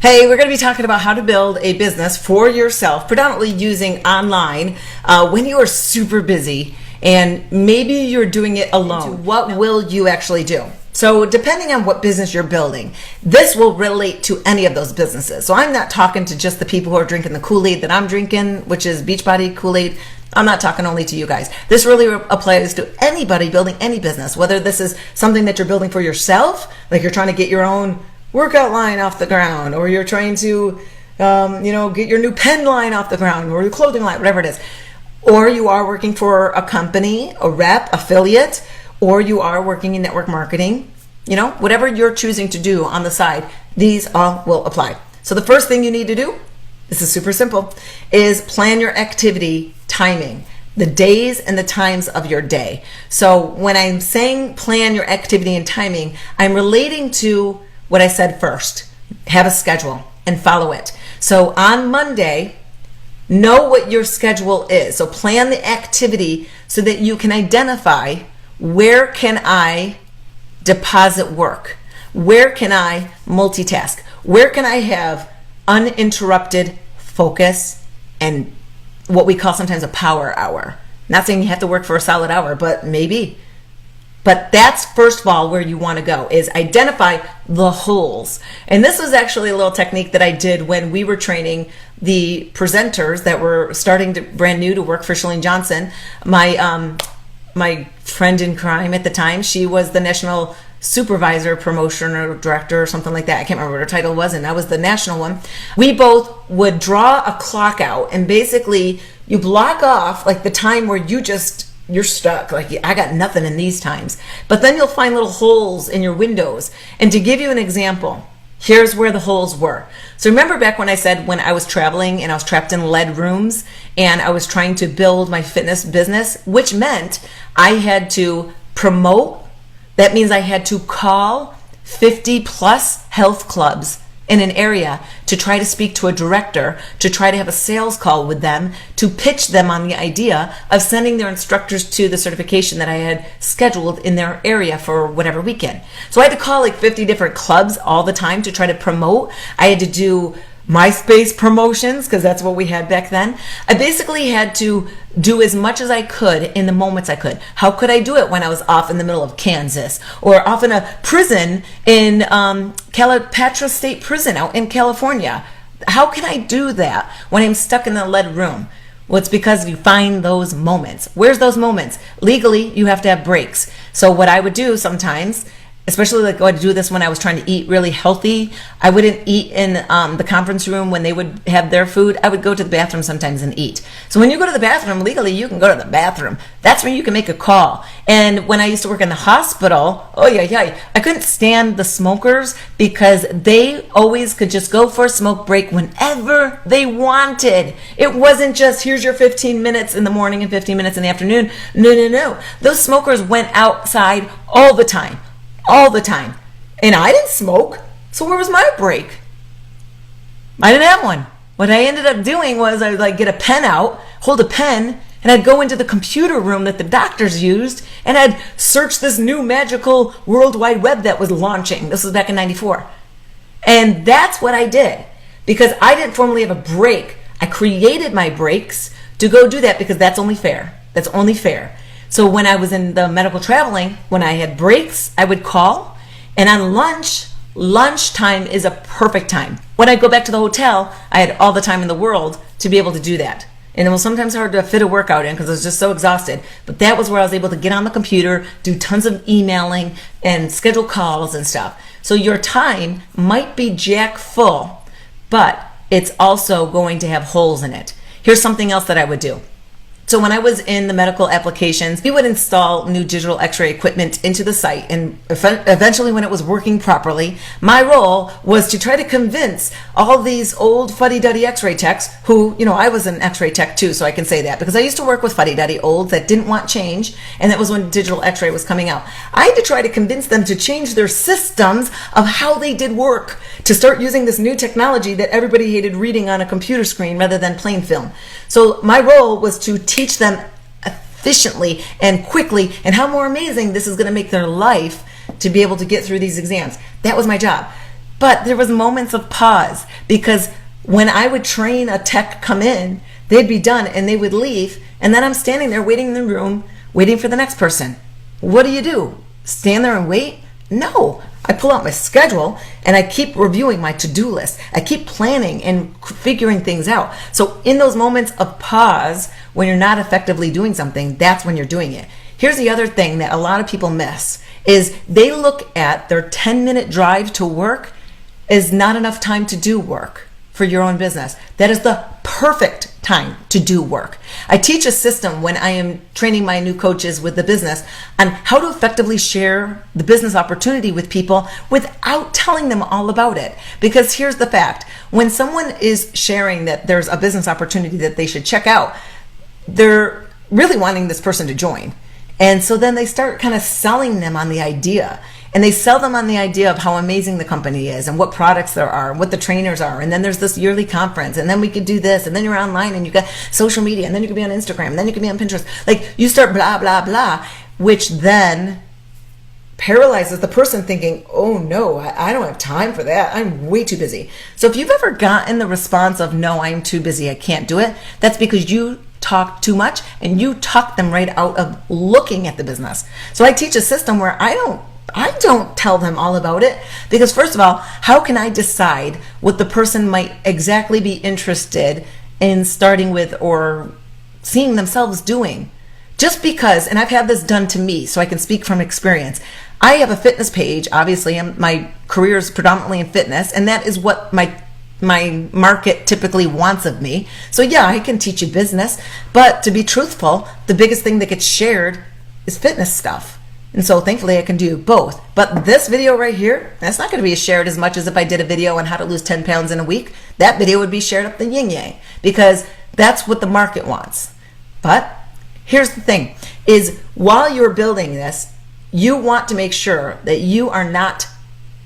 Hey, we're going to be talking about how to build a business for yourself, predominantly using online when you are super busy and maybe you're doing it alone. What will you actually do? So depending on what business you're building, this will relate to any of those businesses. So I'm not talking to just the people who are drinking the Kool-Aid that I'm drinking, which is Beachbody Kool-Aid. I'm not talking only to you guys. This really applies to anybody building any business, whether this is something that you're building for yourself, like you're trying to get your own workout line off the ground, or you're trying to get your new pen line off the ground, or your clothing line, whatever it is, or you are working for a company, a rep, affiliate, or you are working in network marketing, whatever you're choosing to do on the side, these all will apply. So the first thing you need to do, this is super simple, is plan your activity timing, the days and the times of your day. So when I'm saying plan your activity and timing, I'm relating to what I said first. Have a schedule and follow it. So on Monday, know what your schedule is. So plan the activity so that you can identify, where can I deposit work? Where can I multitask? Where can I have uninterrupted focus and what we call sometimes a power hour? Not saying you have to work for a solid hour, but maybe. But that's first of all where you want to go, is identify the holes. And this was actually a little technique that I did when we were training the presenters that were starting to brand new to work for Chalene Johnson. My friend in crime at the time, she was the national supervisor, promotion, or director, or something like that. I can't remember what her title was, and I was the national one. We both would draw a clock out, and basically you block off like the time where you're stuck, like I got nothing in these times. But then you'll find little holes in your windows. And to give you an example, here's where the holes were. So remember back when I said when I was traveling and I was trapped in lead rooms and I was trying to build my fitness business, which meant I had to promote. That means I had to call 50 plus health clubs in an area to try to speak to a director, to try to have a sales call with them, to pitch them on the idea of sending their instructors to the certification that I had scheduled in their area for whatever weekend. So I had to call like 50 different clubs all the time to try to promote. I had to do MySpace promotions because that's what we had back then. I basically had to do as much as I could in the moments I could. How could I do it when I was off in the middle of Kansas or off in a prison in Calipatra State Prison out in California? How can I do that when I'm stuck in a lead room? Well, it's because you find those moments. Where's those moments? Legally, you have to have breaks. So what I would do sometimes, especially like I would do this when I was trying to eat really healthy. I wouldn't eat in the conference room when they would have their food. I would go to the bathroom sometimes and eat. So when you go to the bathroom, legally, you can go to the bathroom. That's when you can make a call. And when I used to work in the hospital, I couldn't stand the smokers because they always could just go for a smoke break whenever they wanted. It wasn't just, here's your 15 minutes in the morning and 15 minutes in the afternoon. No. Those smokers went outside all the time. And I didn't smoke, so where was my break? I didn't have one. What I ended up doing was I would get a pen out, hold a pen, and I'd go into the computer room that the doctors used, and I'd search this new magical World Wide Web that was launching. This was back in '94. And that's what I did, because I didn't formally have a break. I created my breaks to go do that because that's only fair. That's only fair. So when I was in the medical traveling, when I had breaks, I would call. And on lunchtime is a perfect time. When I go back to the hotel, I had all the time in the world to be able to do that. And it was sometimes hard to fit a workout in because I was just so exhausted. But that was where I was able to get on the computer, do tons of emailing, and schedule calls and stuff. So your time might be jack full, but it's also going to have holes in it. Here's something else that I would do. So when I was in the medical applications, we would install new digital x-ray equipment into the site, and eventually when it was working properly, my role was to try to convince all these old fuddy-duddy x-ray techs who, I was an x-ray tech too, so I can say that because I used to work with fuddy-duddy olds that didn't want change, and that was when digital x-ray was coming out. I had to try to convince them to change their systems of how they did work, to start using this new technology that everybody hated reading on a computer screen rather than plain film. So my role was to teach them efficiently and quickly, and how more amazing this is going to make their life to be able to get through these exams. That was my job. But there was moments of pause, because when I would train a tech come in, they'd be done and they would leave, and then I'm standing there waiting in the room, waiting for the next person. What do? Stand there and wait? No. I pull out my schedule and I keep reviewing my to-do list. I keep planning and figuring things out. So in those moments of pause, when you're not effectively doing something, that's when you're doing it. Here's the other thing that a lot of people miss, is they look at their 10-minute drive to work as not enough time to do work for your own business. That is the perfect time to do work. I teach a system when I am training my new coaches with the business on how to effectively share the business opportunity with people without telling them all about it. Because here's the fact: when someone is sharing that there's a business opportunity that they should check out, they're really wanting this person to join. And so then they start kind of selling them on the idea. And they sell them on the idea of how amazing the company is and what products there are and what the trainers are. And then there's this yearly conference, and then we could do this, and then you're online and you got social media, and then you could be on Instagram, and then you could be on Pinterest. Like, you start blah, blah, blah, which then paralyzes the person thinking, oh no, I don't have time for that. I'm way too busy. So if you've ever gotten the response of, no, I'm too busy, I can't do it, that's because you talk too much and you talk them right out of looking at the business. So I teach a system where I don't tell them all about it, because first of all, how can I decide what the person might exactly be interested in starting with or seeing themselves doing? Just because, and I've had this done to me, so I can speak from experience. I have a fitness page. Obviously, my career is predominantly in fitness, and that is what my market typically wants of me. So yeah, I can teach you business, but to be truthful, the biggest thing that gets shared is fitness stuff. And so thankfully I can do both. But this video right here, that's not going to be shared as much as if I did a video on how to lose 10 pounds in a week. That video would be shared up the yin yang, because that's what the market wants. But here's the thing, is while you're building this, you want to make sure that you are not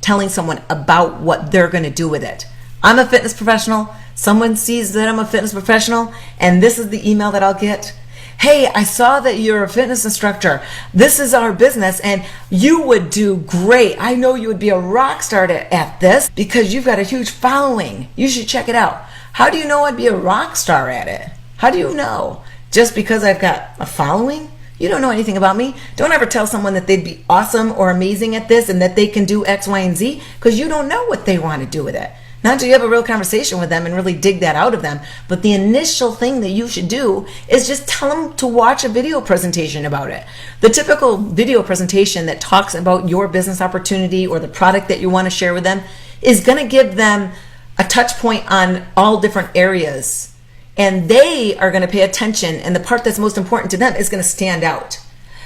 telling someone about what they're going to do with it. I'm a fitness professional. Someone sees that I'm a fitness professional, and this is the email that I'll get. Hey, I saw that you're a fitness instructor. This is our business, and you would do great. I know you would be a rock star at this because you've got a huge following. You should check it out. How do you know I'd be a rock star at it? How do you know? Just because I've got a following? You don't know anything about me. Don't ever tell someone that they'd be awesome or amazing at this and that they can do X, Y, and Z, because you don't know what they want to do with it. Not until you have a real conversation with them and really dig that out of them. But the initial thing that you should do is just tell them to watch a video presentation about it. The typical video presentation that talks about your business opportunity or the product that you want to share with them is going to give them a touch point on all different areas. And they are going to pay attention, and the part that's most important to them is going to stand out.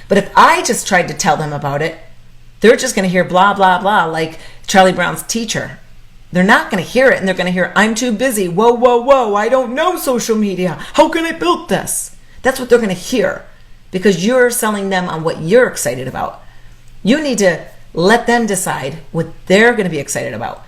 But if I just tried to tell them about it, they're just going to hear blah, blah, blah, like Charlie Brown's teacher. They're not going to hear it, and they're going to hear, I'm too busy. Whoa, whoa, whoa. I don't know social media. How can I build this? That's what they're going to hear, because you're selling them on what you're excited about. You need to let them decide what they're going to be excited about.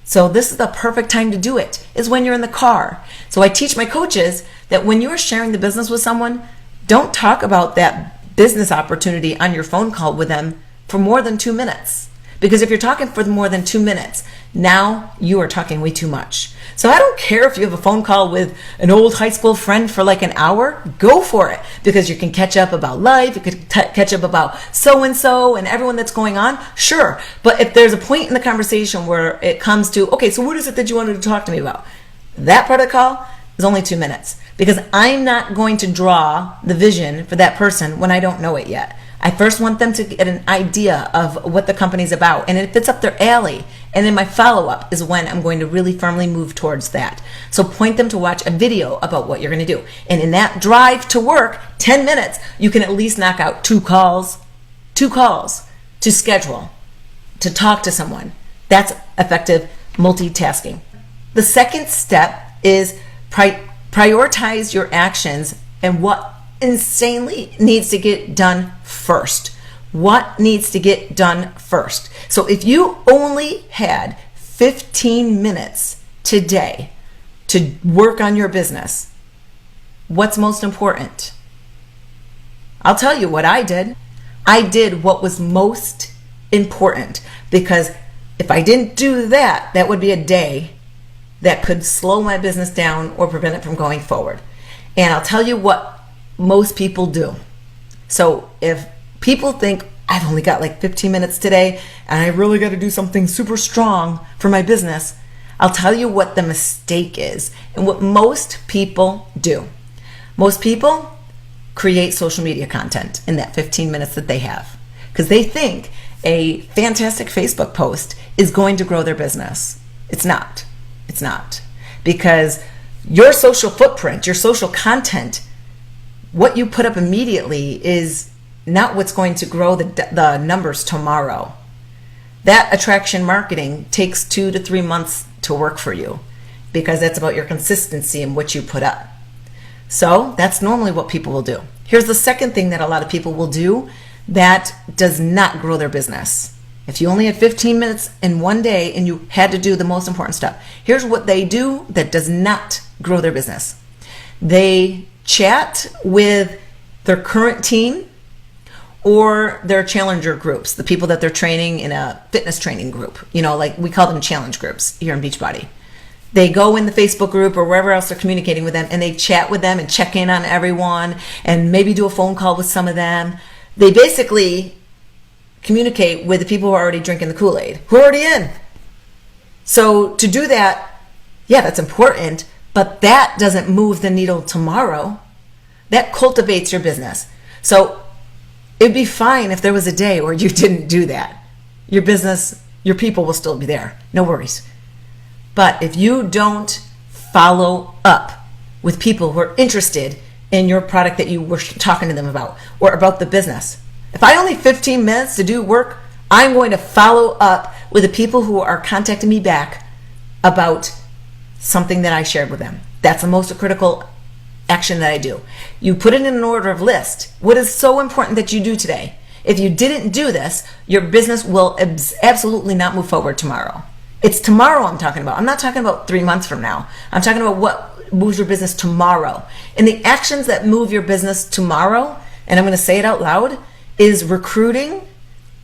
So this is the perfect time to do it, is when you're in the car. So I teach my coaches that when you're sharing the business with someone, don't talk about that business opportunity on your phone call with them for more than 2 minutes. Because if you're talking for more than 2 minutes, now you are talking way too much. So I don't care if you have a phone call with an old high school friend for like an hour, go for it. Because you can catch up about life, you could catch up about so-and-so and everyone that's going on, sure. But if there's a point in the conversation where it comes to, okay, so what is it that you wanted to talk to me about? That part of the call is only 2 minutes. Because I'm not going to draw the vision for that person when I don't know it yet. I first want them to get an idea of what the company's about, and if it's up their alley. And then my follow-up is when I'm going to really firmly move towards that. So point them to watch a video about what you're going to do. And in that drive to work, 10 minutes, you can at least knock out 2 calls to schedule, to talk to someone. That's effective multitasking. The second step is prioritize your actions and what insanely needs to get done first. What needs to get done first? So if you only had 15 minutes today to work on your business, what's most important? I'll tell you what I did. I did what was most important, because If I didn't do that, that would be a day that could slow my business down or prevent it from going forward. And I'll tell you what most people do. So if people think, I've only got like 15 minutes today and I really got to do something super strong for my business, I'll tell you what the mistake is and what most people do. Most people create social media content in that 15 minutes that they have because they think a fantastic Facebook post is going to grow their business. It's not. It's not. Because your social footprint, your social content, what you put up immediately is not what's going to grow the numbers tomorrow. That attraction marketing takes 2 to 3 months to work for you because that's about your consistency and what you put up. So that's normally what people will do. Here's the second thing that a lot of people will do that does not grow their business. If you only had 15 minutes in one day and you had to do the most important stuff, here's what they do that does not grow their business. They chat with their current team or their challenger groups, the people that they're training in a fitness training group. You know, like we call them challenge groups here in Beachbody. They go in the Facebook group or wherever else they're communicating with them and they chat with them and check in on everyone and maybe do a phone call with some of them. They basically communicate with the people who are already drinking the Kool-Aid, who are already in. So to do that, yeah, that's important, but that doesn't move the needle tomorrow. That cultivates your business. So it'd be fine if there was a day where you didn't do that. Your business, your people will still be there. No worries. But if you don't follow up with people who are interested in your product that you were talking to them about or about the business, if I only have 15 minutes to do work, I'm going to follow up with the people who are contacting me back about something that I shared with them. That's the most critical action that I do. You put it in an order of list. What is so important that you do today? If you didn't do this, your business will absolutely not move forward tomorrow. It's tomorrow I'm talking about. I'm not talking about 3 months from now. I'm talking about what moves your business tomorrow. And the actions that move your business tomorrow, and I'm going to say it out loud, is recruiting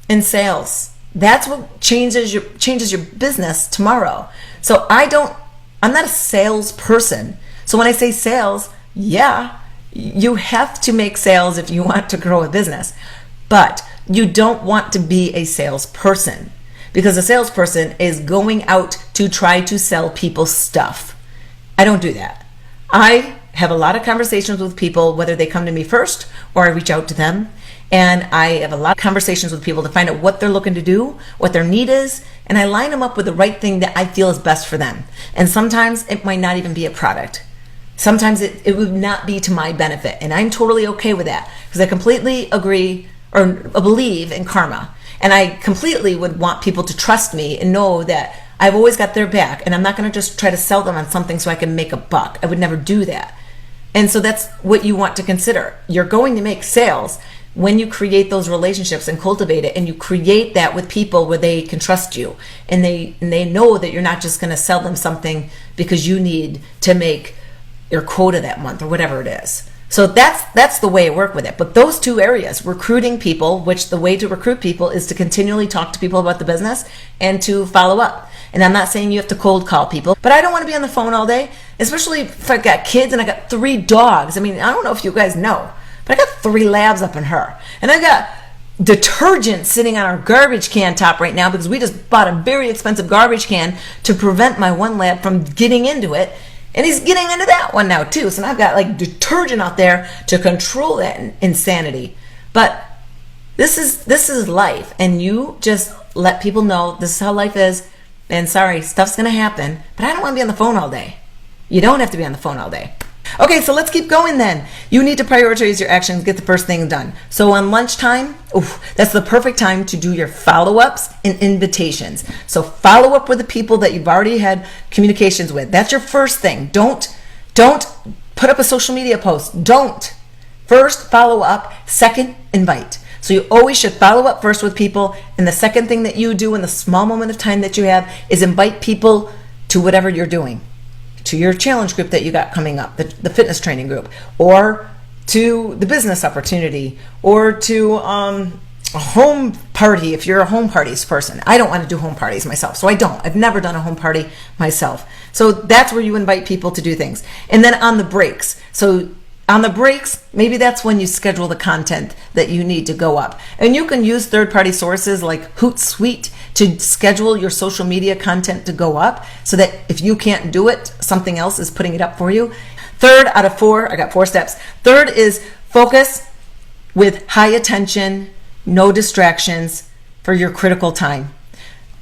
and sales. That's what changes your business tomorrow. So I'm not a salesperson. So when I say sales, yeah, you have to make sales if you want to grow a business, but you don't want to be a salesperson because a salesperson is going out to try to sell people stuff. I don't do that. I have a lot of conversations with people, whether they come to me first or I reach out to them. And I have a lot of conversations with people to find out what they're looking to do, what their need is, and I line them up with the right thing that I feel is best for them. And sometimes it might not even be a product. Sometimes it would not be to my benefit, and I'm totally okay with that because I completely agree or believe in karma. And I completely would want people to trust me and know that I've always got their back, and I'm not going to just try to sell them on something so I can make a buck. I would never do that. And so that's what you want to consider. You're going to make sales when you create those relationships and cultivate it, and you create that with people where they can trust you and they know that you're not just going to sell them something because you need to make your quota that month or whatever it is. So that's the way I work with it. But those two areas, recruiting people, which the way to recruit people is to continually talk to people about the business and to follow up. And I'm not saying you have to cold call people, but I don't want to be on the phone all day, especially if I've got kids and I got 3 dogs. I mean, I don't know if you guys know, but I got 3 labs up in her. And I got detergent sitting on our garbage can top right now because we just bought a very expensive garbage can to prevent my one lab from getting into it. And he's getting into that one now too. So now I've got like detergent out there to control that insanity. But this is life. And you just let people know this is how life is. And sorry, stuff's going to happen. But I don't want to be on the phone all day. You don't have to be on the phone all day. Okay, so let's keep going then. You need to prioritize your actions, get the first thing done. So on lunchtime, that's the perfect time to do your follow-ups and invitations. So follow up with the people that you've already had communications with. That's your first thing. Don't put up a social media post. Don't. First, follow up. Second, invite. So you always should follow up first with people. And the second thing that you do in the small moment of time that you have is invite people to whatever you're doing. To your challenge group that you got coming up, the fitness training group, or to the business opportunity, or to a home party, if you're a home parties person. I don't want to do home parties myself, so I don't. I've never done a home party myself. So that's where you invite people to do things. And then on the breaks. So on the breaks, maybe that's when you schedule the content that you need to go up. And you can use third-party sources like Hootsuite to schedule your social media content to go up so that if you can't do it, something else is putting it up for you. Third out of 4, I got 4 steps. Third is focus with high attention, no distractions for your critical time.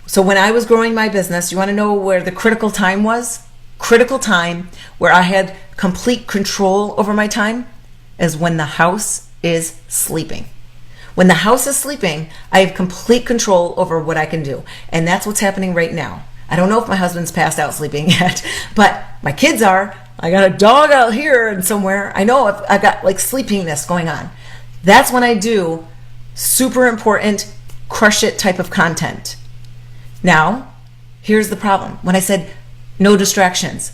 So when I was growing my business, you want to know where the critical time was? Critical time where I had complete control over my time is when the house is sleeping. When the house is sleeping, I have complete control over what I can do. And that's what's happening right now. I don't know if my husband's passed out sleeping yet, but my kids are. I got a dog out here and somewhere. I know I got like sleepiness going on. That's when I do super important, crush it type of content. Now, here's the problem. When I said no distractions,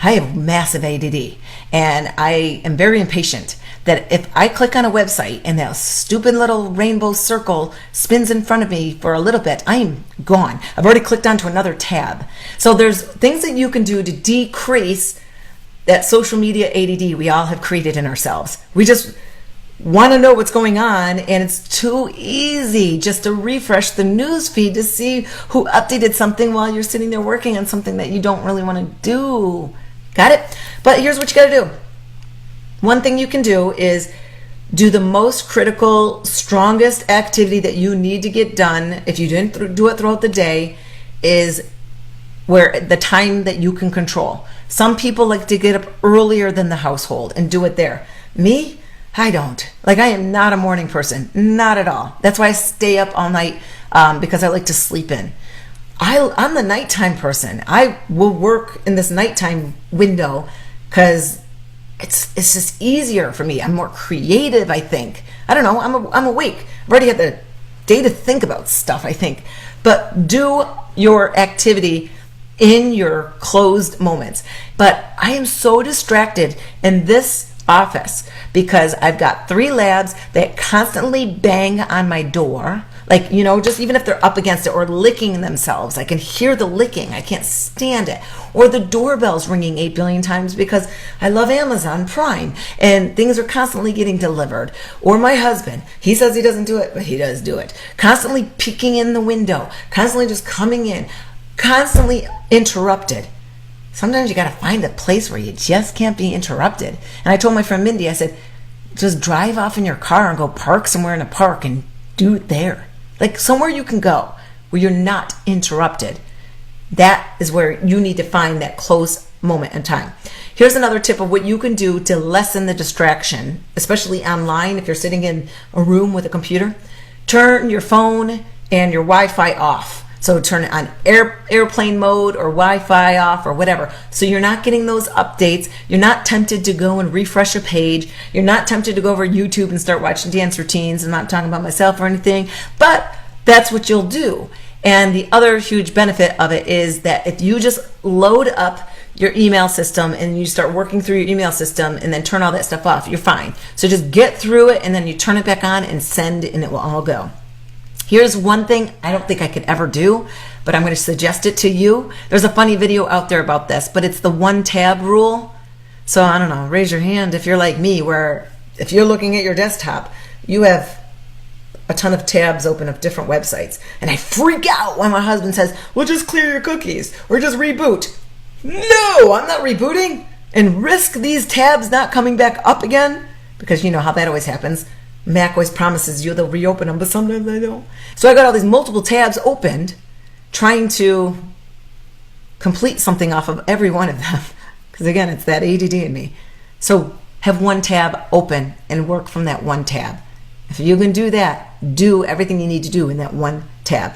I have massive ADD and I am very impatient that if I click on a website and that stupid little rainbow circle spins in front of me for a little bit, I'm gone. I've already clicked onto another tab. So there's things that you can do to decrease that social media ADD we all have created in ourselves. We just want to know what's going on, and it's too easy just to refresh the news feed to see who updated something while you're sitting there working on something that you don't really want to do. Got it? But here's what you got to do. One thing you can do is do the most critical, strongest activity that you need to get done. If you didn't do it throughout the day, is where the time that you can control. Some people like to get up earlier than the household and do it there. Me, I don't. Like, I am not a morning person, not at all. That's why I stay up all night because I like to sleep in. I'm the nighttime person. I will work in this nighttime window because it's just easier for me. I'm more creative, I think. I don't know. I'm awake. I've already had the day to think about stuff, I think. But do your activity in your closed moments. But I am so distracted in this office because I've got 3 labs that constantly bang on my door. Like, you know, just even if they're up against it or licking themselves, I can hear the licking. I can't stand it. Or the doorbell's ringing 8 billion times because I love Amazon Prime and things are constantly getting delivered. Or my husband, he says he doesn't do it, but he does do it. Constantly peeking in the window, constantly just coming in, constantly interrupted. Sometimes you got to find a place where you just can't be interrupted. And I told my friend Mindy, I said, just drive off in your car and go park somewhere in a park and do it there. Like somewhere you can go where you're not interrupted. That is where you need to find that close moment in time. Here's another tip of what you can do to lessen the distraction, especially online if you're sitting in a room with a computer. Turn your phone and your Wi-Fi off. So turn it on airplane mode or Wi-Fi off or whatever. So you're not getting those updates. You're not tempted to go and refresh a page. You're not tempted to go over YouTube and start watching dance routines. I'm not talking about myself or anything, but that's what you'll do. And the other huge benefit of it is that if you just load up your email system and you start working through your email system and then turn all that stuff off, you're fine. So just get through it and then you turn it back on and send and it will all go. Here's one thing I don't think I could ever do, but I'm going to suggest it to you. There's a funny video out there about this, but it's the 1 tab rule. So I don't know, raise your hand if you're like me, where if you're looking at your desktop, you have a ton of tabs open of different websites. And I freak out when my husband says, well, just clear your cookies or just reboot. No, I'm not rebooting and risk these tabs not coming back up again, because you know how that always happens. Mac always promises you they'll reopen them, but sometimes they don't. So I got all these multiple tabs opened, trying to complete something off of every one of them. Because again, it's that ADD in me. So have 1 tab open and work from that 1 tab. If you can do that, do everything you need to do in that 1 tab.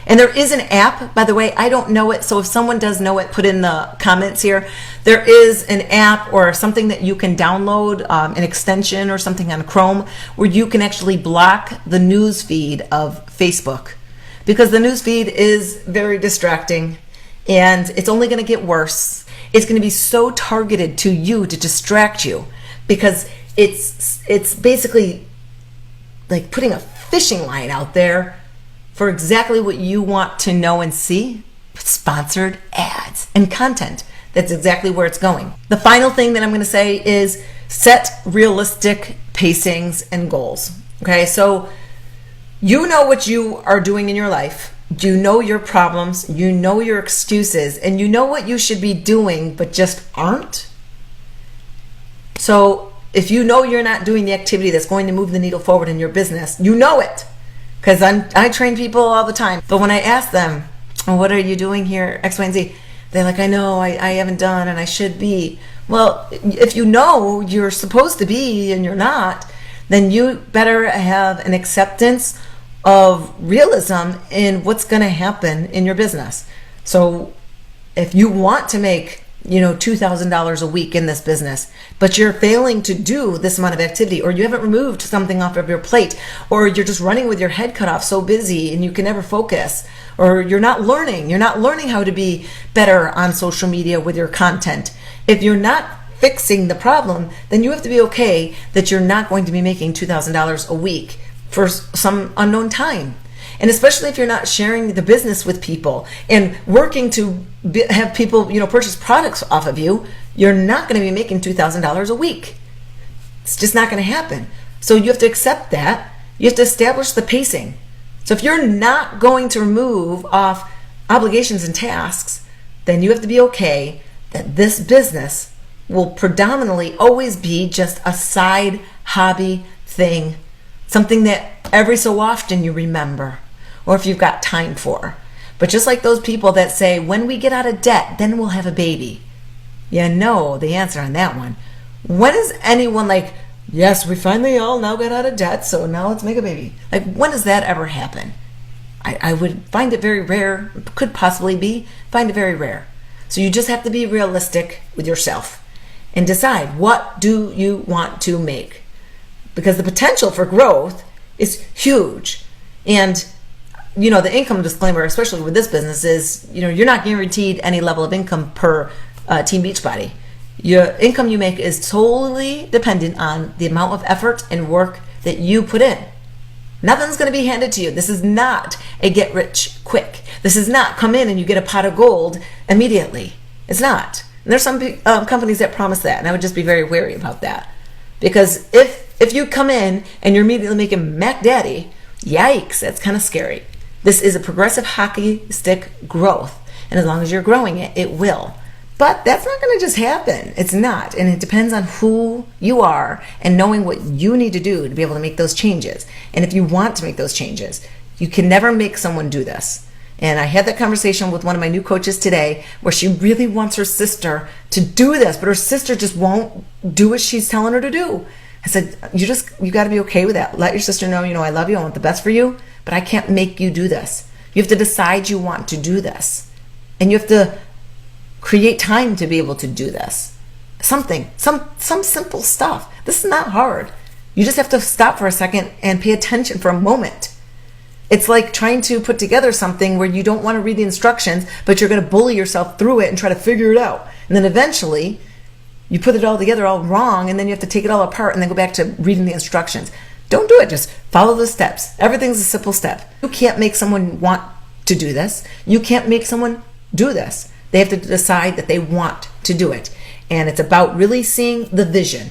And there is an app, by the way, I don't know it, so if someone does know it, put in the comments here. There is an app or something that you can download, an extension or something on Chrome, where you can actually block the news feed of Facebook. Because the news feed is very distracting, and it's only going to get worse. It's going to be so targeted to you to distract you, because it's basically like putting a fishing line out there for exactly what you want to know and see, but sponsored ads and content. That's exactly where it's going. The final thing that I'm going to say is set realistic pacings and goals. Okay, so you know what you are doing in your life. You know your problems, you know your excuses, and you know what you should be doing but just aren't. So if you know you're not doing the activity that's going to move the needle forward in your business, you know it. Because I train people all the time. But when I ask them, well, what are you doing here, X, Y, and Z? They're like, I know, I haven't done and I should be. Well, if you know you're supposed to be and you're not, then you better have an acceptance of realism in what's going to happen in your business. So if you want to make, $2,000 a week in this business, but you're failing to do this amount of activity, or you haven't removed something off of your plate, or you're just running with your head cut off so busy and you can never focus, or you're not learning how to be better on social media with your content. If you're not fixing the problem, then you have to be okay that you're not going to be making $2,000 a week for some unknown time. And especially if you're not sharing the business with people and working to have people, purchase products off of you, you're not going to be making $2,000 a week. It's just not going to happen. So you have to accept that. You have to establish the pacing. So if you're not going to remove off obligations and tasks, then you have to be okay that this business will predominantly always be just a side hobby thing, something that every so often you remember, or if you've got time for. But just like those people that say, when we get out of debt, then we'll have a baby. You know the answer on that one. When is anyone like, yes, we finally all now got out of debt, so now let's make a baby? Like, when does that ever happen? I would find it very rare, could possibly be, find it very rare. So you just have to be realistic with yourself and decide, what do you want to make? Because the potential for growth is huge. And the income disclaimer, especially with this business, is you're not guaranteed any level of income per Team Beachbody. Your income you make is solely dependent on the amount of effort and work that you put in. Nothing's going to be handed to you. This is not a get rich quick. This is not come in and you get a pot of gold immediately. It's not. And there's some companies that promise that, and I would just be very wary about that. Because if you come in and you're immediately making Mac Daddy, yikes, that's kind of scary. This is a progressive hockey stick growth. And as long as you're growing it, it will. But that's not going to just happen. It's not. And it depends on who you are and knowing what you need to do to be able to make those changes. And if you want to make those changes, you can never make someone do this. And I had that conversation with one of my new coaches today where she really wants her sister to do this, but her sister just won't do what she's telling her to do. I said, you got to be okay with that. Let your sister know, I love you, I want the best for you, but I can't make you do this. You have to decide you want to do this. And you have to create time to be able to do this. Some simple stuff. This is not hard. You just have to stop for a second and pay attention for a moment. It's like trying to put together something where you don't want to read the instructions, but you're going to bully yourself through it and try to figure it out. And then eventually, you put it all together all wrong, and then you have to take it all apart and then go back to reading the instructions. Don't do it. Just follow the steps. Everything's a simple step. You can't make someone want to do this. You can't make someone do this. They have to decide that they want to do it. And it's about really seeing the vision.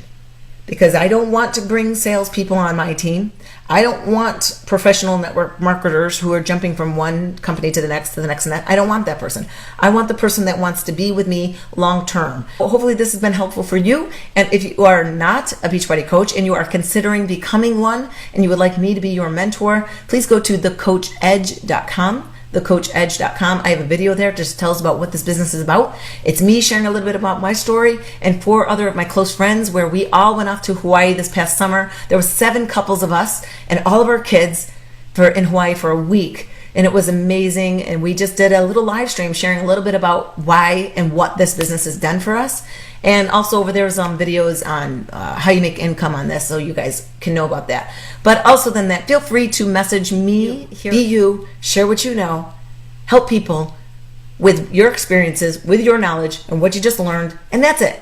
Because I don't want to bring salespeople on my team. I don't want professional network marketers who are jumping from one company to the next, and that. I don't want that person. I want the person that wants to be with me long term. Well, hopefully this has been helpful for you. And if you are not a Beachbody coach and you are considering becoming one and you would like me to be your mentor, please go to thecoachedge.com. thecoachedge.com. I have a video there just tells about what this business is about. It's me sharing a little bit about my story and 4 other of my close friends where we all went off to Hawaii this past summer. There were 7 couples of us and all of our kids in Hawaii for a week. And it was amazing. And we just did a little live stream sharing a little bit about why and what this business has done for us. And also over there some videos on how you make income on this so you guys can know about that. But also than that, feel free to message me, be you, share what you know, help people with your experiences, with your knowledge and what you just learned. And that's it.